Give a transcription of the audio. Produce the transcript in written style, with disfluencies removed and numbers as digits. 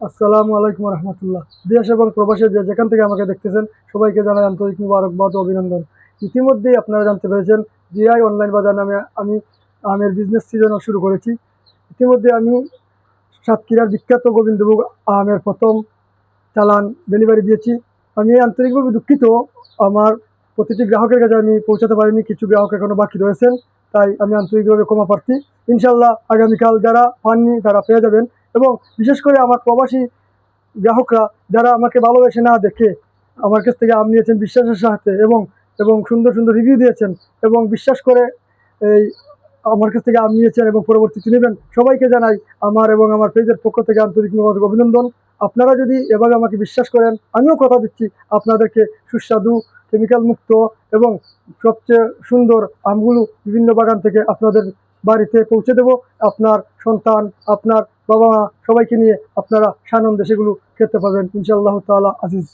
আসসালামু আলাইকুম রহমতুল্লাহ। দেশ এবং প্রবাসে যে যেখান থেকে আমাকে দেখতেছেন সবাইকে জানাই আন্তরিক মুবারকবাদ ও অভিনন্দন। ইতিমধ্যেই আপনারা জানতে পেরেছেন জিআই অনলাইন বাজার নামে আমি আমের বিজনেস সিজনও শুরু করেছি। ইতিমধ্যে আমি সাতক্ষীরার বিখ্যাত গোবিন্দভোগ আমের প্রথম চালান ডেলিভারি দিয়েছি। আমি আন্তরিকভাবে দুঃখিত, আমার প্রতিটি গ্রাহকের কাছে আমি পৌঁছাতে পারিনি, কিছু গ্রাহক এখনও বাকি রয়েছেন, তাই আমি আন্তরিকভাবে ক্ষমা প্রার্থী। ইনশাল্লাহ আগামীকাল যারা পাননি তারা পেয়ে যাবেন। এবং বিশেষ করে আমার প্রবাসী গ্রাহকরা যারা আমাকে ভালোবেসে না দেখে আমার কাছ থেকে আম নিয়েছেন বিশ্বাসের সাথে, এবং এবং সুন্দর সুন্দর রিভিউ দিয়েছেন এবং বিশ্বাস করে এই আমার কাছ থেকে আম নিয়েছেন এবং পরবর্তীতে নেবেন, সবাইকে জানাই আমার এবং আমার পেজের পক্ষ থেকে আন্তরিক অভিনন্দন। আপনারা যদি এভাবে আমাকে বিশ্বাস করেন, আমিও কথা দিচ্ছি আপনাদেরকে সুস্বাদু, কেমিক্যাল মুক্ত এবং সবচেয়ে সুন্দর আমগুলো বিভিন্ন বাগান থেকে আপনাদের বাড়িতে পৌঁছে দেব। আপনার সন্তান, আপনার বাবা মা সবাইকে নিয়ে আপনারা সানন্দে সেগুলো খেতে পাবেন ইনশাআল্লাহ তাআলা আজিজ।